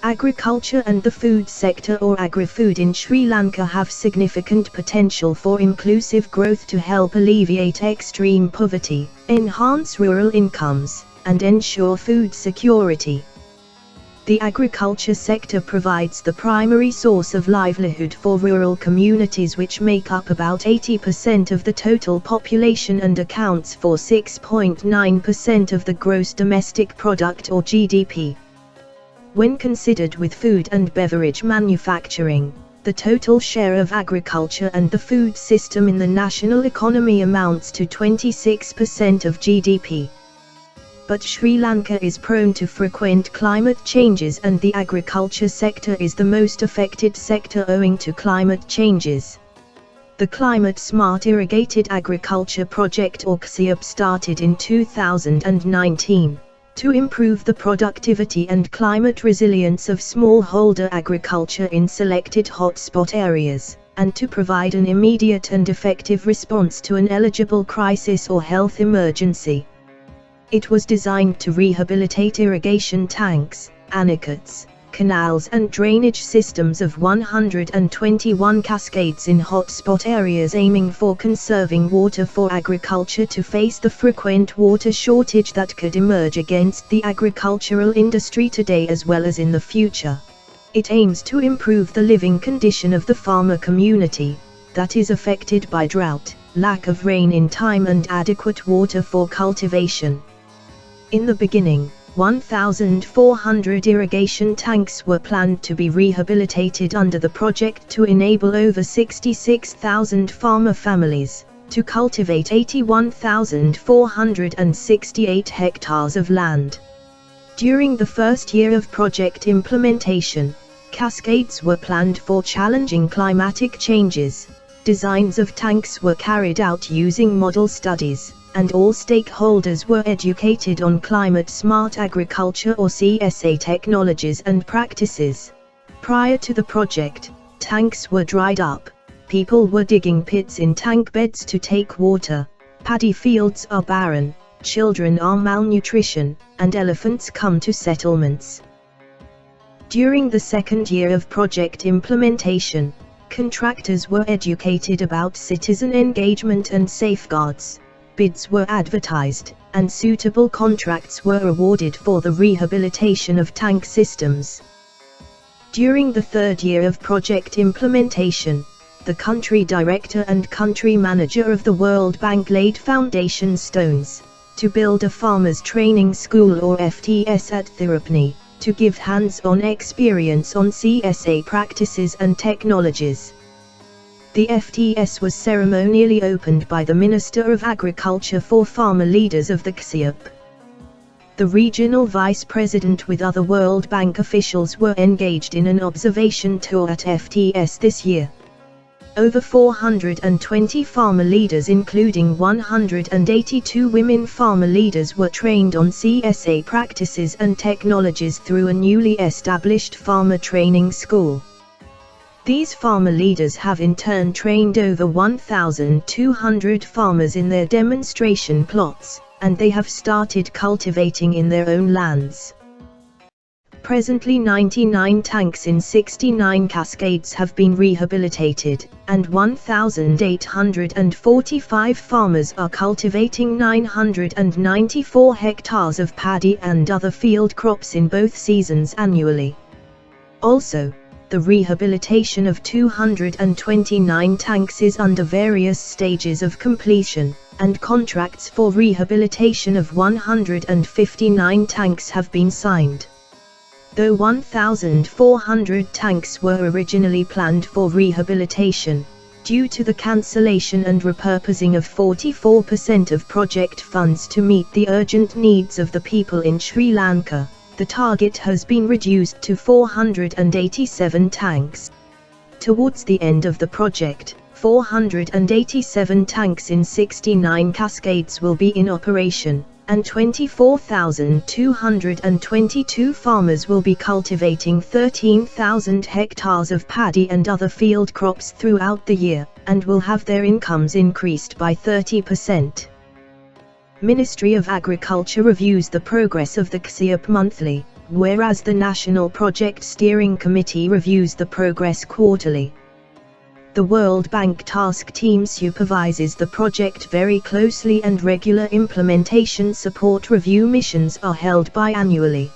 Agriculture and the food sector or agri-food in Sri Lanka have significant potential for inclusive growth to help alleviate extreme poverty, enhance rural incomes, and ensure food security. The agriculture sector provides the primary source of livelihood for rural communities, which make up about 80% of the total population and accounts for 6.9% of the gross domestic product or GDP. When considered with food and beverage manufacturing, the total share of agriculture and the food system in the national economy amounts to 26% of GDP. But Sri Lanka is prone to frequent climate changes, and the agriculture sector is the most affected sector owing to climate changes. The Climate Smart Irrigated Agriculture Project or CSIAP started in 2019. To improve the productivity and climate resilience of smallholder agriculture in selected hotspot areas, and to provide an immediate and effective response to an eligible crisis or health emergency. It was designed to rehabilitate irrigation tanks, anicuts, canals and drainage systems of 121 cascades in hotspot areas, aiming for conserving water for agriculture to face the frequent water shortage that could emerge against the agricultural industry today as well as in the future. It aims to improve the living condition of the farmer community that is affected by drought, lack of rain in time and adequate water for cultivation. In the beginning, 1,400 irrigation tanks were planned to be rehabilitated under the project to enable over 66,000 farmer families to cultivate 81,468 hectares of land. During the first year of project implementation, cascades were planned for challenging climatic changes. Designs of tanks were carried out using model studies, and all stakeholders were educated on climate-smart agriculture or CSA technologies and practices. Prior to the project, tanks were dried up, people were digging pits in tank beds to take water, paddy fields are barren, children are malnutrition, and elephants come to settlements. During the second year of project implementation, contractors were educated about citizen engagement and safeguards. Bids were advertised, and suitable contracts were awarded for the rehabilitation of tank systems. During the third year of project implementation, the country director and country manager of the World Bank laid foundation stones to build a farmers training school or FTS at Tirupani, to give hands-on experience on CSA practices and technologies. The FTS was ceremonially opened by the Minister of Agriculture for farmer leaders of the CSIAP. The regional vice president with other World Bank officials were engaged in an observation tour at FTS this year. Over 420 farmer leaders, including 182 women farmer leaders, were trained on CSA practices and technologies through a newly established farmer training school. These farmer leaders have in turn trained over 1,200 farmers in their demonstration plots, and they have started cultivating in their own lands. Presently 99 tanks in 69 cascades have been rehabilitated, and 1,845 farmers are cultivating 994 hectares of paddy and other field crops in both seasons annually. Also, the rehabilitation of 229 tanks is under various stages of completion, and contracts for rehabilitation of 159 tanks have been signed. Though 1,400 tanks were originally planned for rehabilitation, due to the cancellation and repurposing of 44% of project funds to meet the urgent needs of the people in Sri Lanka, the target has been reduced to 487 tanks. Towards the end of the project, 487 tanks in 69 cascades will be in operation, and 24,222 farmers will be cultivating 13,000 hectares of paddy and other field crops throughout the year, and will have their incomes increased by 30%. Ministry of Agriculture reviews the progress of the CSIAP monthly, whereas the National Project Steering Committee reviews the progress quarterly. The World Bank Task Team supervises the project very closely, and regular implementation support review missions are held biannually.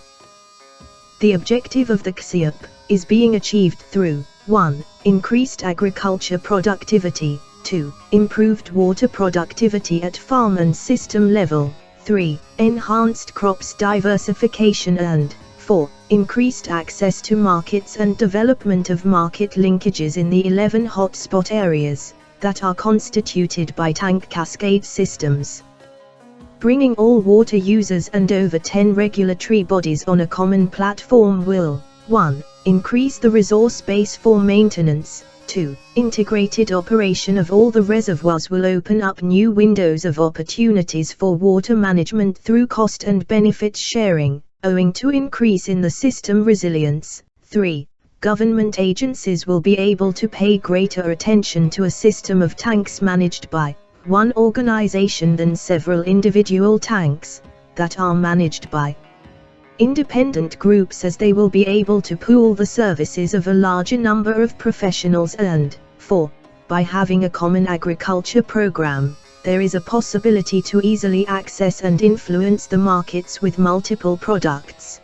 The objective of the CSIAP is being achieved through 1. Increased agriculture productivity, 2. Improved water productivity at farm and system level, 3. Enhanced crops diversification, and 4. Increased access to markets and development of market linkages in the 11 hotspot areas that are constituted by tank cascade systems. Bringing all water users and over 10 regulatory bodies on a common platform will 1. Increase the resource base for maintenance, 2. Integrated operation of all the reservoirs will open up new windows of opportunities for water management through cost and benefits sharing, owing to increase in the system resilience. 3. Government agencies will be able to pay greater attention to a system of tanks managed by one organization than several individual tanks that are managed by independent groups, as they will be able to pool the services of a larger number of professionals. And 4. By having a common agriculture program, there is a possibility to easily access and influence the markets with multiple products.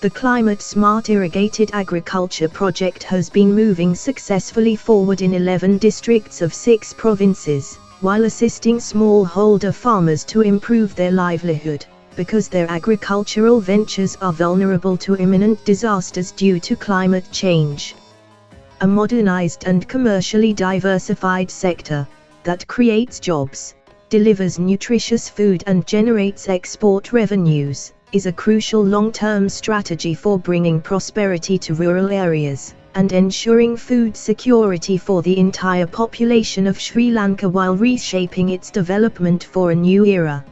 The climate-smart irrigated agriculture project has been moving successfully forward in 11 districts of 6 provinces, while assisting smallholder farmers to improve their livelihood, because their agricultural ventures are vulnerable to imminent disasters due to climate change. A modernized and commercially diversified sector that creates jobs, delivers nutritious food and generates export revenues, is a crucial long-term strategy for bringing prosperity to rural areas, and ensuring food security for the entire population of Sri Lanka while reshaping its development for a new era.